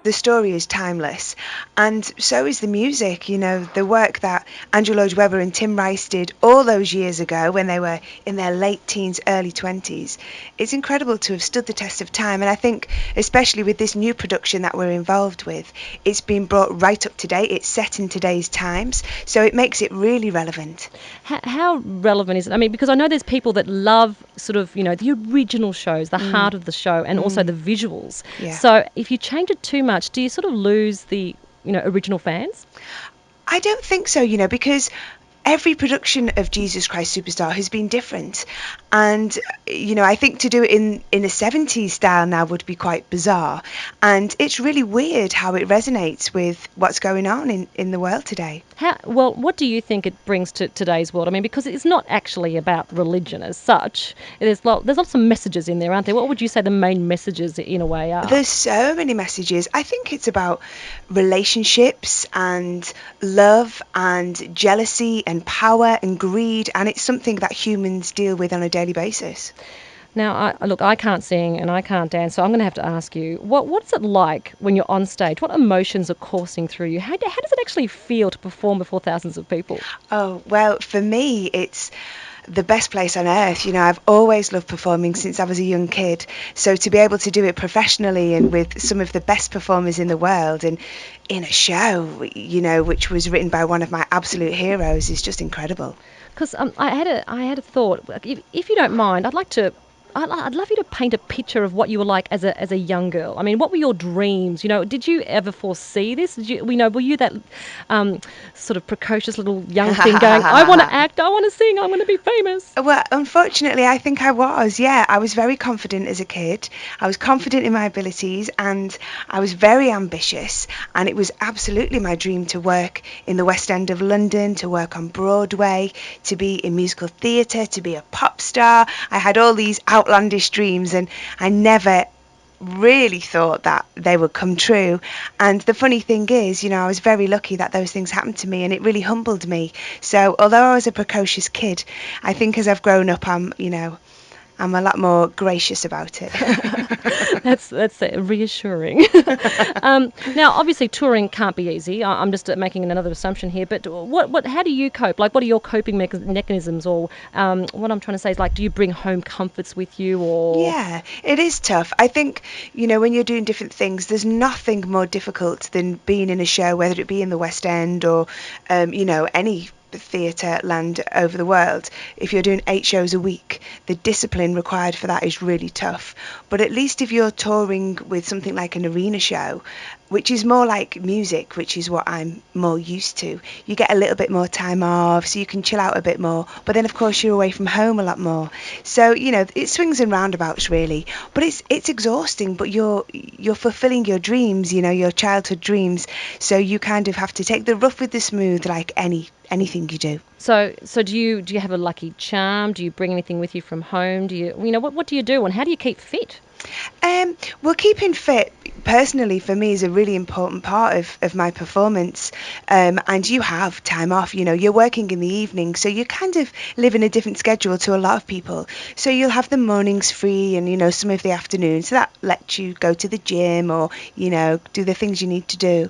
the story is timeless, and so is the music. The work that Andrew Lloyd Webber and Tim Rice did all those years ago when they were in their late teens, early 20s. It's incredible to have stood the test of time, and I think especially with this new production that we're involved with, it's been brought right up to date. It's set in today's times, so it makes it really relevant. How relevant is it? I mean, because I know there's people that love sort of, the original shows, the heart of the show, and also the visuals. Yeah. So if you change it too much, do you sort of lose the, original fans? I don't think so, because every production of Jesus Christ Superstar has been different. And, I think to do it in a 70s style now would be quite bizarre. And it's really weird how it resonates with what's going on in the world today. Well, what do you think it brings to today's world? I mean, because it's not actually about religion as such. There's lots of messages in there, aren't there? What would you say the main messages in a way are? There's so many messages. I think it's about relationships and love and jealousy and power and greed, and it's something that humans deal with on a daily basis. Now, I can't sing and I can't dance, so I'm going to have to ask you, what's it like when you're on stage? What emotions are coursing through you? How does it actually feel to perform before thousands of people? Oh, well, for me, it's the best place on earth. I've always loved performing since I was a young kid. So to be able to do it professionally and with some of the best performers in the world and in a show, which was written by one of my absolute heroes is just incredible. Because I had a thought. If you don't mind, I'd love you to paint a picture of what you were like as a young girl. I mean, what were your dreams? Did you ever foresee this? Were you that sort of precocious little young thing going, I want to act, I want to sing, I want to be famous? Well, unfortunately, I think I was. Yeah, I was very confident as a kid. I was confident in my abilities and I was very ambitious. And it was absolutely my dream to work in the West End of London, to work on Broadway, to be in musical theatre, to be a pop star. I had all these outlandish dreams and I never really thought that they would come true. And the funny thing is, I was very lucky that those things happened to me and it really humbled me. So although I was a precocious kid, I think as I've grown up, I'm a lot more gracious about it. That's reassuring. Now, obviously, touring can't be easy. I'm just making another assumption here. But how do you cope? Like, what are your coping mechanisms? Or what I'm trying to say is, like, do you bring home comforts with you? Or Yeah, it is tough. I think, when you're doing different things, there's nothing more difficult than being in a show, whether it be in the West End or, any theatre land over the world. If you're doing 8 shows a week, the discipline required for that is really tough. But at least if you're touring with something like an arena show, which is more like music, which is what I'm more used to, you get a little bit more time off, so you can chill out a bit more. But then, of course, you're away from home a lot more. So, it swings and roundabouts, really. But it's exhausting, but you're fulfilling your dreams, your childhood dreams. So you kind of have to take the rough with the smooth, like anything you do. So do you have a lucky charm? Do you bring anything with you from home? Do you what do you do and how do you keep fit? Well, keeping fit personally for me is a really important part of my performance, and you have time off. You're working in the evening, so you kind of live in a different schedule to a lot of people. So you'll have the mornings free and some of the afternoons, so that lets you go to the gym or do the things you need to do.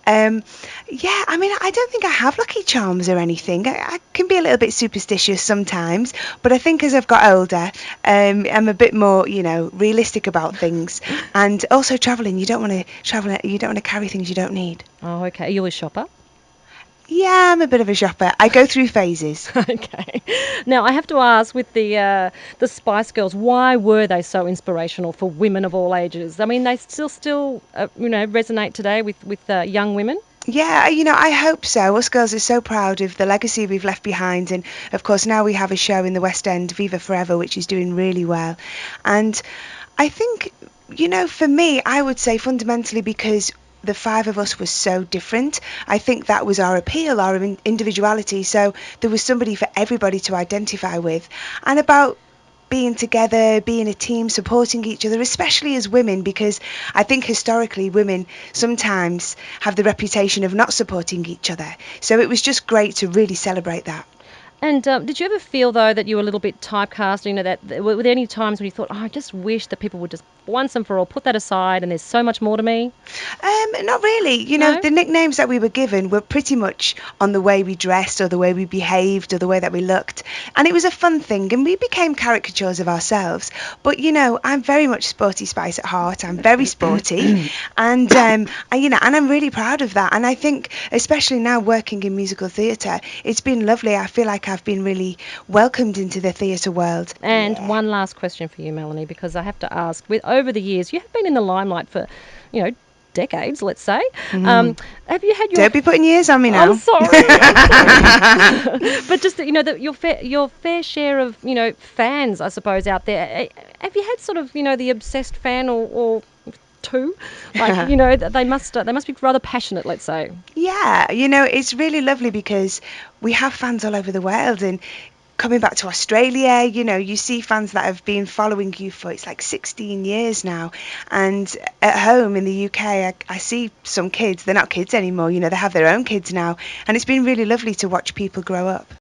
Yeah, I mean, I don't think I have lucky charms or anything. I can be a little bit superstitious sometimes, but I think as I've got older, I'm a bit more realistic about things. And also traveling, you don't want to carry things you don't need. Oh, okay. Are you a shopper? Yeah, I'm a bit of a shopper. I go through phases. Okay. Now, I have to ask, with the Spice Girls, why were they so inspirational for women of all ages? I mean, they still resonate today with young women? Yeah, I hope so. Us girls are so proud of the legacy we've left behind. And, of course, now we have a show in the West End, Viva Forever, which is doing really well. And I think, for me, I would say fundamentally because the 5 of us were so different. I think that was our appeal, our individuality. So there was somebody for everybody to identify with. And about being together, being a team, supporting each other, especially as women, because I think historically women sometimes have the reputation of not supporting each other. So it was just great to really celebrate that. And did you ever feel, though, that you were a little bit typecast? You know, were there any times when you thought, oh, I just wish that people would just once and for all put that aside and there's so much more to me? Not really. No? The nicknames that we were given were pretty much on the way we dressed or the way we behaved or the way that we looked. And it was a fun thing, and we became caricatures of ourselves. But, I'm very much Sporty Spice at heart. I'm very sporty. And, and I'm really proud of that. And I think, especially now working in musical theatre, it's been lovely. I feel like I've been really welcomed into the theatre world. And one last question for you, Melanie, because I have to ask, over the years, you have been in the limelight for, decades, let's say. Have you had your... Don't be putting years on me now. I'm sorry. I'm sorry. But just, your fair share of, fans, I suppose, out there. Have you had sort of, the obsessed fan or two? Like, they must be rather passionate, let's say. Yeah, it's really lovely because we have fans all over the world, and coming back to Australia, you see fans that have been following you for, it's like 16 years now. And at home in the UK, I see some kids, they're not kids anymore, they have their own kids now. And it's been really lovely to watch people grow up.